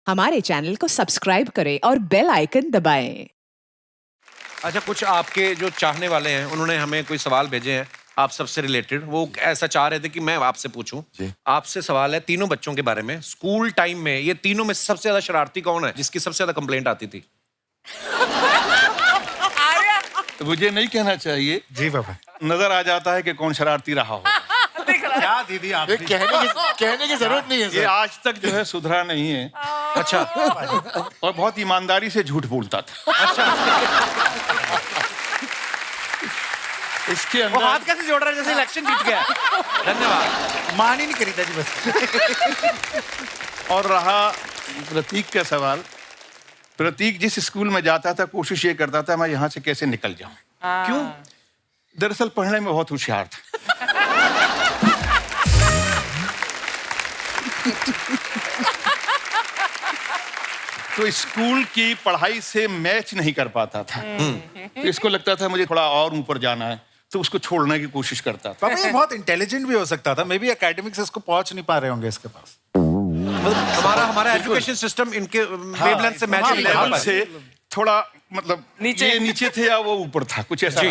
हमारे चैनल को सब्सक्राइब करें और बेल आइकन दबाएं। अच्छा, कुछ आपके जो चाहने वाले हैं उन्होंने हमें कोई सवाल भेजे हैं आप सबसे रिलेटेड। वो ऐसा चाह रहे थे कि मैं आपसे पूछूं। आपसे सवाल है तीनों बच्चों के बारे में। स्कूल टाइम में ये तीनों में सबसे ज्यादा शरारती कौन है, जिसकी सबसे ज्यादा कंप्लेंट आती थी? मुझे नहीं कहना चाहिए जी बाबा। नजर आ जाता है कि कौन शरारती रहा हो। क्या दीदी आप कहने की जरूरत नहीं है ये आज तक जो है सुधरा नहीं है। अच्छा। और बहुत ईमानदारी से झूठ बोलता था। अच्छा, इसके वो हाथ अंदर कैसे जोड़ रहा है जैसे इलेक्शन जीत गया? धन्यवाद। मान ही नहीं करी था जी बस। और रहा प्रतीक का सवाल। प्रतीक जिस स्कूल में जाता था कोशिश ये करता था मैं यहाँ से कैसे निकल जाऊं। क्यों? दरअसल पढ़ने में बहुत होशियार था। तो स्कूल की पढ़ाई से मैच नहीं कर पाता था। तो इसको लगता था मुझे थोड़ा और ऊपर जाना है, तो उसको छोड़ने की कोशिश करता था। बाबा ये बहुत इंटेलिजेंट भी हो सकता था, मे बी एकेडमिक से इसको पहुंच नहीं पा रहे होंगे इसके पास। हमारा एजुकेशन सिस्टम इनके वेवलेंथ से मैच नहीं कर लेवल पाया। से थोड़ा मतलब ये नीचे थे या वो ऊपर था, कुछ ऐसा। जी।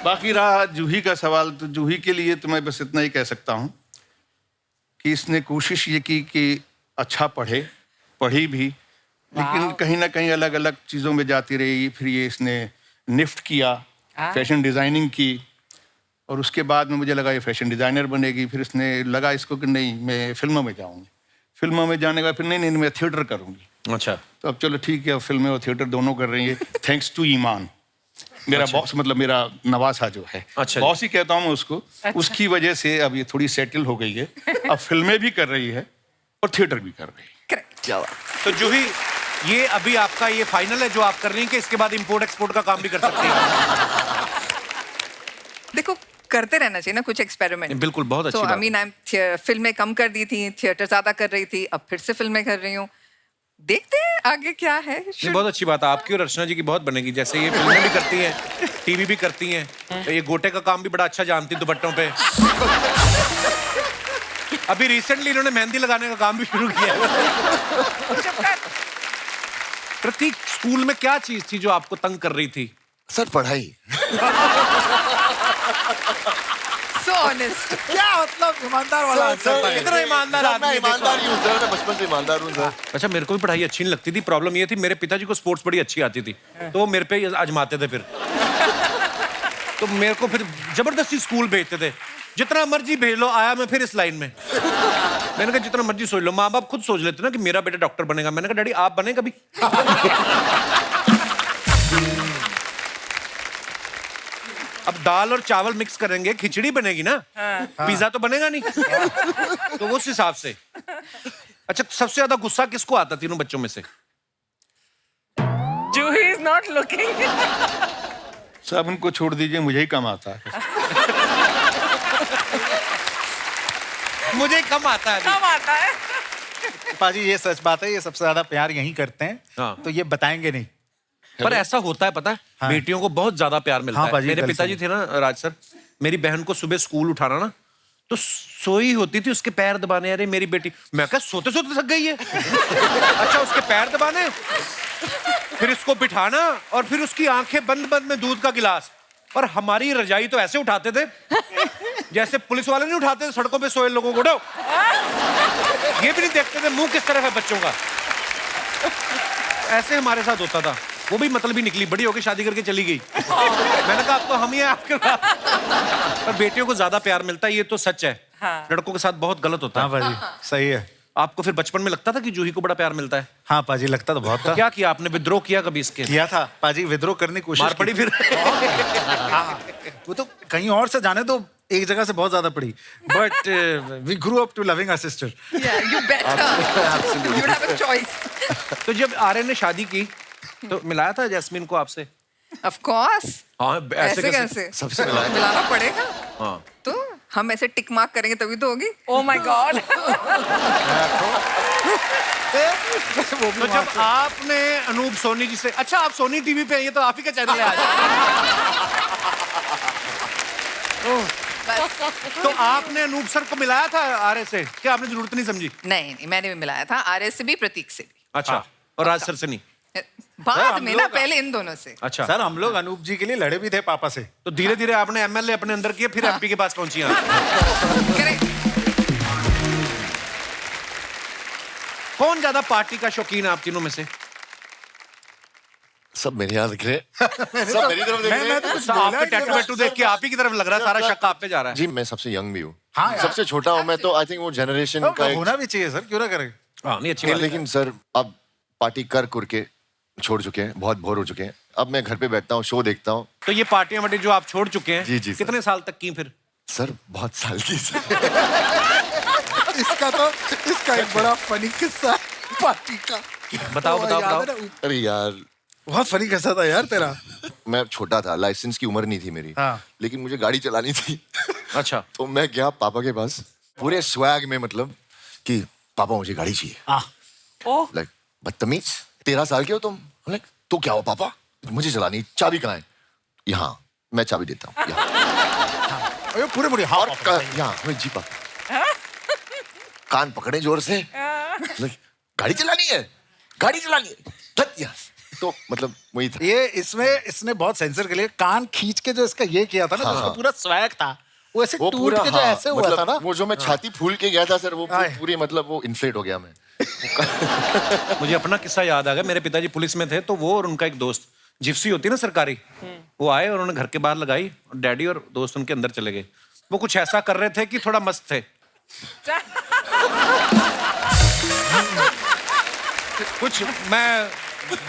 बाकी रहा जूही का सवाल, तो जूही के लिए तो मैं बस इतना ही कह सकता हूँ कि इसने कोशिश ये की कि अच्छा पढ़ी भी, लेकिन कहीं ना कहीं अलग अलग चीज़ों में जाती रही। फिर ये इसने निफ्ट किया, फैशन डिज़ाइनिंग की, और उसके बाद में मुझे लगा ये फैशन डिज़ाइनर बनेगी। फिर इसने लगा इसको कि नहीं मैं फिल्मों में जाऊँगी। फिल्मों में जाने का फिर नहीं मैं थिएटर करूँगी। अच्छा। तो अब चलो ठीक है, अब फिल्में और थिएटर दोनों कर रही है थैंक्स टू ईमान। मेरा बॉस मतलब मेरा नवासा जो है, अच्छा बॉस ही कहता हूँ मैं उसको। उसकी वजह से अब ये थोड़ी सेटल हो गई है। अब फिल्में भी कर रही है और थिएटर भी कर रही है। तो जूही, ये अभी आपका ये फाइनल है जो आप कर रही हैं कि इसके बाद इंपोर्ट एक्सपोर्ट का काम भी कर सकती हैं? देखो करते रहना चाहिए ना कुछ एक्सपेरिमेंट। बिल्कुल, बहुत अच्छी तो बात आई मीन फिल्में कम कर दी थी, थिएटर ज्यादा कर रही थी, अब फिर से फिल्में कर रही हूँ। देखते हैं आगे क्या है। ये बहुत अच्छी बात है। आपकी और अर्चना जी की बहुत बनेगी। जैसे ये फिल्में भी करती हैं, टीवी भी करती हैं, तो ये गोटे का काम भी बड़ा अच्छा जानती हैं दुपट्टों पे। अभी रिसेंटली इन्होंने मेहंदी लगाने का काम भी शुरू किया है। प्रतीक, स्कूल में क्या चीज थी जो आपको तंग कर रही थी? सर पढ़ाई। So honest। क्या मतलब ईमानदार वाला आंसर था ये। कितना ईमानदार सर, आदमी मैं है, ईमानदार देखो। ही हूँ सर, मैं बचपन से ईमानदार हूँ सर। अच्छा, मेरे को भी पढ़ाई अच्छी नहीं लगती थी। प्रॉब्लम ये थी मेरे पिताजी को स्पोर्ट्स बड़ी अच्छी आती थी, तो वो मेरे पे आजमाते थे। फिर तो मेरे को फिर जबरदस्ती स्कूल भेजते थे। जितना मर्जी भेज लो, आया मैं फिर इस लाइन में। मैंने कहा जितना मर्जी सोच लो। माँ बाप खुद सोच लेते ना कि मेरा बेटा डॉक्टर बनेगा। मैंने कहा डैडी आप बने कभी? अब दाल और चावल मिक्स करेंगे, खिचड़ी बनेगी ना। पिज्जा तो बनेगा नहीं। तो उस हिसाब से। अच्छा, सबसे ज्यादा गुस्सा किसको आता तीनों बच्चों में से? Juhi is not looking। सब उनको छोड़ दीजिए, मुझे ही कम आता है। मुझे कम आता है। कम आता है। पाजी ये सच बात है, ये सबसे ज्यादा प्यार यहीं करते हैं। हाँ। तो ये बताएंगे नहीं। पर ऐसा होता है, पता है, हाँ। बेटियों को बहुत ज्यादा प्यार मिलता हाँ, है। पाजी, मेरे कल पिताजी से। थे ना राज सर, मेरी बहन को सुबह स्कूल उठाना ना, तो सोई होती थी, उसके पैर दबाने। अरे मेरी बेटी, मैं कहा सोते सोते थक गई है। अच्छा, उसके पैर दबाने, फिर इसको बिठाना, और फिर उसकी आंखें बंद बंद में दूध का गिलास। और हमारी रजाई तो ऐसे उठाते थे जैसे पुलिस वाले नहीं उठाते थे सड़कों पे सोए लोगों को। उठो, ये भी नहीं देखते थे मुंह किस तरफ है बच्चों का। ऐसे हमारे साथ होता था। वो भी मतलब ही निकली, बड़ी होकर शादी करके चली गई। मैंने कहा अब तो हम ही हैं आपके साथ। पर बेटियों को ज्यादा प्यार मिलता है, ये तो सच है। हाँ। लड़कों के साथ बहुत गलत होता हाँ है। पाजी सही है। आपको फिर बचपन में लगता था कि जूही को बड़ा प्यार मिलता है? हाँ पाजी लगता तो बहुत था। क्या किया आपने? विद्रोह किया कभी इसके? किया था पाजी, विद्रोह करने की कोशिश मार पड़ी की। फिर? हाँ, वो तो कहीं और से जाने तो एक जगह से बहुत ज्यादा पड़ी, but we grew up to loving our sister. Yeah, you better। You would have a choice। तो जब आर्यन ने शादी की तो मिलाया था जैस्मिन को आपसे? Of course। हाँ, ऐसे कैसे? सबसे मिलाया। मिलाना पड़ेगा। हाँ। तो हम ऐसे टिक मार्क करेंगे तभी तो होगी। Oh my God। तो जब आपने अनूप सोनी जी से, अच्छा आप सोनी टीवी पे हैं, ये तो आप ही का चैनल है आज। तो आपने अनूप सर को मिलाया था आर्य से, क्या आपने जरूरत नहीं समझी? नहीं नहीं, मैंने भी मिलाया था आर्य से भी, प्रतीक से भी। अच्छा, और राज सर से नहीं? बाद हम में लोग- ना, पहले इन दोनों से। अच्छा, सर हम लोग अनूप जी के लिए लड़े भी थे पापा से। तो धीरे धीरे आपने एमएलए अपने अंदर किए, फिर एमपी के पास पहुंची आप। करेक्ट। कौन ज्यादा पार्टी का शौकीन है आप तीनों में से? सब मेरे यहाँ दिख रहे हैं। सब मेरी तरफ देख रहे हैं। तो कुछ तो बोला आपके ही नहीं। टैटू वैटू देख के आप ही की तरफ लग रहा है, सारा शक आप पे जा रहा है। जी मैं सबसे यंग भी हूँ। हाँ यार। सबसे छोटा हूँ मैं, तो आई थिंक वो जनरेशन तो का एक होना भी चाहिए सर, क्यों ना करें। हाँ, नहीं अच्छी नहीं, बात है। लेकिन सर अब पार्टी कर के छोड़ चुके हैं, बहुत बोर हो चुके हैं। अब मैं घर पे बैठता हूँ, शो देखता हूँ। तो ये पार्टियां वार्टी जो आप छोड़ चुके हैं, जी, जी, सर। कितने साल तक की फिर? सर बहुत साल की सर। इसका एक बड़ा फनी किस्सा है पार्टी का। बताओ, वो बताओ, याद है बताओ। ना? अरे यार बहुत फनी किस्सा था यार तेरा। मैं छोटा था, लाइसेंस की उम्र नहीं थी मेरी, हाँ। लेकिन मुझे गाड़ी चलानी थी। अच्छा, तो मैं गया पापा के पास पूरे स्वैग में, मतलब कि पापा मुझे गाड़ी चाहिए। Oh, लाइक बदतमीज, 13 साल के हो तुम? लाइक तो क्या हो पापा, मुझे चलानी, चाबी कहाँ है? यहाँ, मैं चाबी देता हूँ यहाँ। अरे पूरे पूरे हाँ और पापा। यहाँ मैं जी पापा। कान पकड़े जोर से, लाइक गाड़ी चलानी है, गाड़ी चलानी है, धत यहाँ। तो मतलब वही था। ये इसने बहुत सेंसर के लिए कान खींच के जो इसका ये किया था ना, हाँ, तो उसका हाँ। पूरा स्वैग था, वो ऐसे वो टूट पूरा के जो हाँ, ऐसे हुआ मतलब था ना। वो जो मैं छाती फूल के गया था सर, वो आए। पूरी मतलब वो इन्फ्लेट हो गया मैं। मुझे अपना किस्सा याद आ गया। मेरे पिताजी पुलिस में थे, तो वो और उनका एक दोस्त, जिप्सी होती है ना सरकारी, वो आए और उन्होंने घर के बाहर लगाई, और डैडी और दोस्त उनके अंदर चले गए। वो कुछ ऐसा कर रहे थे कि थोड़ा मस्त थे। कुछ मैं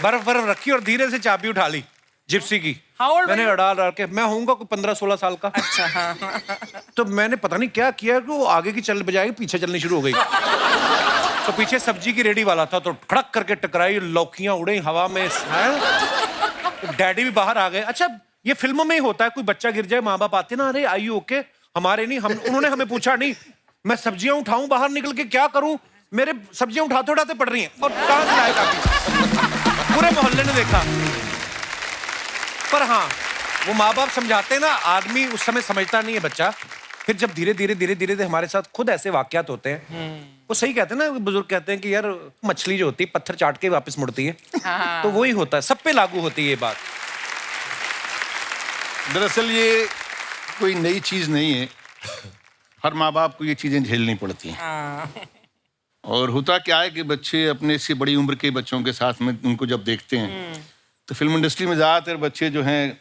बर्फ रखी और धीरे से चाबी उठा ली जिप्सी की। How old were मैंने you? डाल के, मैं होऊंगा कोई 15-16 साल का। अच्छा, हाँ। तो मैंने पता नहीं क्या किया कि वो आगे की चल बजाय पीछे चलनी शुरू हो गई। तो पीछे सब्जी की रेडी वाला था, तो खड़क करके टकराई, लौकियां उड़े हवा में। तो डैडी भी बाहर आ गए। अच्छा, ये फिल्मों में ही होता है, कोई बच्चा गिर जाए, माँ बाप आते ना, अरे आई ओके? हमारे नहीं, हम उन्होंने हमें पूछा नहीं। मैं सब्जियां उठाऊं बाहर निकल के, क्या करूं? मेरे सब्जियां उठाते उठाते पड़ रही हैं, और कहां से आए काफी, पूरे मोहल्ले ने देखा। पर हाँ, वो माँ बाप समझाते हैं ना, आदमी उस समय समझता नहीं है बच्चा। फिर जब धीरे धीरे हमारे साथ खुद ऐसे वाकयात होते हैं, वो सही कहते हैं ना, बुजुर्ग कहते हैं कि यार मछली जो होती है पत्थर चाट के वापस मुड़ती है। तो वही होता है, सब पे लागू होती है ये बात। दरअसल ये कोई नई चीज नहीं है, हर माँ बाप को ये चीजें झेलनी पड़ती हैं। और होता क्या है कि बच्चे अपने से बड़ी उम्र के बच्चों के साथ में उनको जब देखते हैं, तो फिल्म इंडस्ट्री में ज़्यादातर बच्चे जो हैं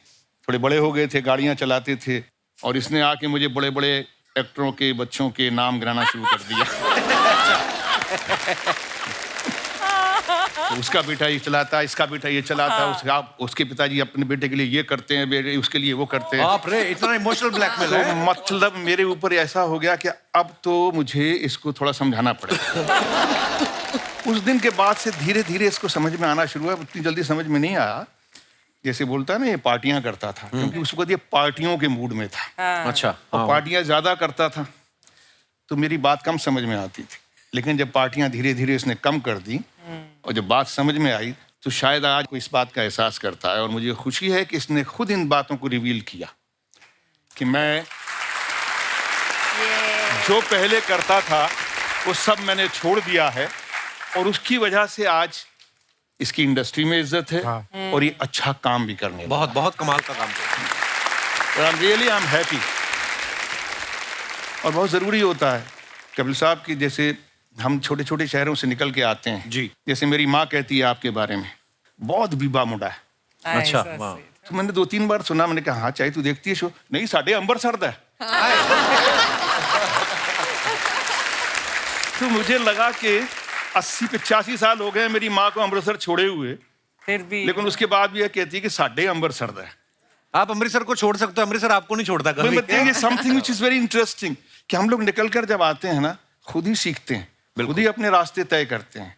थोड़े बड़े हो गए थे, गाड़ियाँ चलाते थे, और इसने आके मुझे बड़े बड़े एक्टरों के बच्चों के नाम गिनाना शुरू कर दिया। तो उसका बेटा ये चलाता, इसका बेटा ये चलाता, उसके पिताजी अपने बेटे के लिए ये करते हैं, बेटे उसके लिए वो करते हैं। बाप रे, इतना इमोशनल ब्लैकमेल तो है। मतलब मेरे ऊपर ऐसा हो गया कि अब तो मुझे इसको थोड़ा समझाना पड़ेगा। उस दिन के बाद से धीरे धीरे इसको समझ में आना शुरू हुआ। उतनी जल्दी समझ में नहीं आया, जैसे बोलता है ना, ये पार्टियां करता था, क्योंकि उसको ये पार्टियों के मूड में था। अच्छा, और पार्टियां ज्यादा करता था, तो मेरी बात कम समझ में आती थी। लेकिन जब पार्टियां धीरे धीरे इसने कम कर दी और जब बात समझ में आई, तो शायद आज को इस बात का एहसास करता है। और मुझे खुशी है कि इसने खुद इन बातों को रिवील किया कि मैं जो पहले करता था वो सब मैंने छोड़ दिया है, और उसकी वजह से आज इसकी इंडस्ट्री में इज्जत है। और ये अच्छा काम भी करने लगा। बहुत बहुत कमाल का काम किया। और आई एम हैप्पी। और बहुत ज़रूरी होता है कपिल साहब कि जैसे हम छोटे छोटे शहरों से निकल के आते हैं जी। जैसे मेरी माँ कहती है आपके बारे में, बहुत बीबा मुंडा है। अच्छा, वाह। तो मैंने 2-3 बार सुना, मैंने कहा हाँ चाहे तू देखती है शो, नहीं साढ़े अंबर सर्द है। तो मुझे लगा कि 80-85 साल हो गए मेरी माँ को अमृतसर छोड़े हुए, फिर भी लेकिन उसके बाद भी यह कहती है कि साढ़े अंबर सर्द है। आप अमृतसर को छोड़ सकते हो, अमृतसर आपको नहीं छोड़ता कभी। Something which is very interesting कि हम लोग निकल कर जब आते हैं ना, खुद ही सीखते हैं, खुद ही अपने रास्ते तय करते हैं।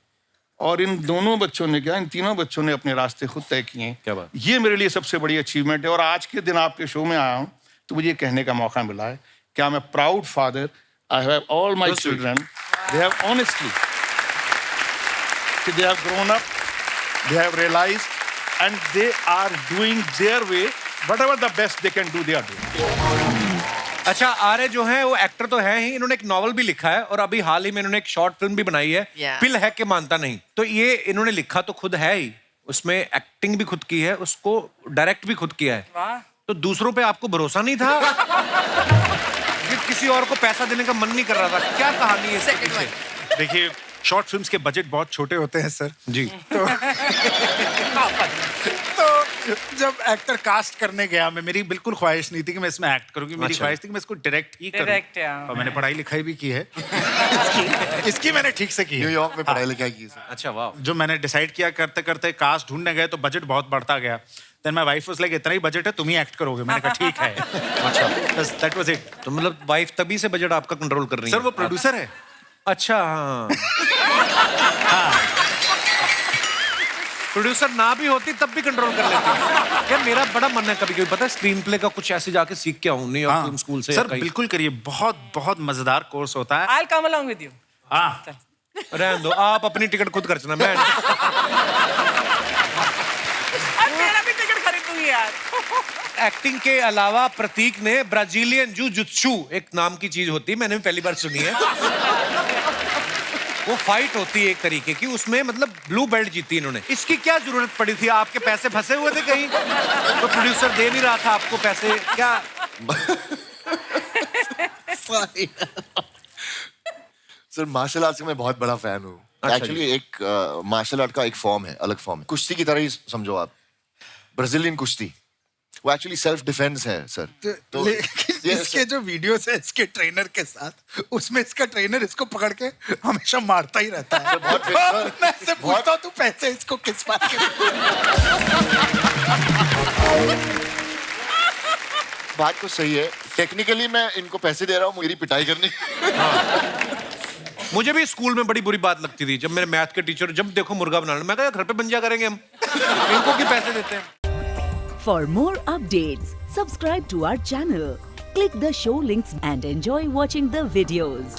और इन दोनों बच्चों ने क्या, इन तीनों बच्चों ने अपने रास्ते खुद तय किए हैं। क्या बात। ये मेरे लिए सबसे बड़ी अचीवमेंट है। और आज के दिन आपके शो में आया हूँ तो मुझे कहने का मौका मिला है कि I am a proud father. I have all my children, they have honestly, they have grown up, they have realized, and they are doing their way, whatever the best they can do, they are doing. अच्छा आर्य जो है वो actor तो है ही, इन्होंने एक novel भी लिखा है और अभी हाल ही में इन्होंने एक शॉर्ट फिल्म भी बनाई है, Yeah. पिल है कि मानता नहीं। तो ये इन्होंने लिखा तो खुद है ही, उसमें एक्टिंग भी खुद की है, उसको डायरेक्ट भी खुद किया है। वाह। तो दूसरों पे आपको भरोसा नहीं था? कि किसी और को पैसा देने का मन नहीं कर रहा था? क्या कहानी है इसके Second पीछे? one. देखिए शॉर्ट फिल्म्स के बजट बहुत छोटे होते हैं सर। जी। तो जब एक्टर कास्ट करने गया, मैं मेरी बिल्कुल ख्वाहिश नहीं थी कि मैं इसमें एक्ट करूंगी, मेरी अच्छा। ख्वाहिश थी कि मैं इसको डायरेक्ट ही करूं। Direct, हाँ। और मैंने पढ़ाई लिखाई भी की है। इसकी मैंने ठीक से की है। न्यूयॉर्क में पढ़ाई लिखाई की सर। अच्छा वाह। जो मैंने डिसाइड किया करते करते कास्ट ढूंढने गए तो बजट बहुत बढ़ता गया। Then my wife was like इतना ही बजट है, तुम ही एक्ट करोगे। मैंने कहा ठीक है। अच्छा बस दैट वाज इट। तो मतलब वाइफ तभी से बजट आपका कंट्रोल कर रही है? सर वो प्रोड्यूसर है। अच्छा हाँ। प्रोड्यूसर ना भी होती तब भी कंट्रोल कर लेती। यार मेरा बड़ा मन है कभी कभी, पता है, स्क्रीन प्ले का कुछ ऐसे जाके सीख के आऊं न्यूयॉर्क फिल्म स्कूल से। सर बिल्कुल करिए, बहुत बहुत मजेदार कोर्स होता है। I'll come along with you. हाँ रहने दो, आप अपनी टिकट खुद खर्चना। मैं अब मेरा भी टिकट खरीदूंगी यार। एक्टिंग के अलावा प्रतीक ने ब्राजीलियन जुजुत्सु एक नाम की चीज होती है, मैंने भी पहली बार सुनी है। वो फाइट होती है एक तरीके की, उसमें मतलब ब्लू बेल्ट जीती इन्होंने। इसकी क्या जरूरत पड़ी थी? आपके पैसे फंसे हुए थे कहीं? तो प्रोड्यूसर दे नहीं रहा था आपको पैसे क्या? सर मार्शल आर्ट्स का मैं बहुत बड़ा फैन हूँ। अच्छा एक्चुअली एक मार्शल आर्ट का एक फॉर्म है, अलग फॉर्म है, कुश्ती की तरह ही समझो आप। ब्राजीलियन कुश्ती वो एक्चुअली सेल्फ डिफेंस है सर। तो लेकिन इसके जो वीडियोस है इसके ट्रेनर के साथ, उसमें इसका ट्रेनर इसको पकड़ के हमेशा मारता ही रहता है। बहुत मैं इससे पूछता हूँ तू पैसे इसको किस बात के? बात तो सही है, टेक्निकली मैं इनको पैसे दे रहा हूँ मेरी पिटाई करने। मुझे भी स्कूल में बड़ी बुरी बात लगती थी जब मेरे मैथ के टीचर जब देखो मुर्गा बनाना, मैं कहा घर पे बन जा करेंगे हम, इनको क्यों पैसे देते हैं? For more updates, subscribe to our channel, click the show links and enjoy watching the videos.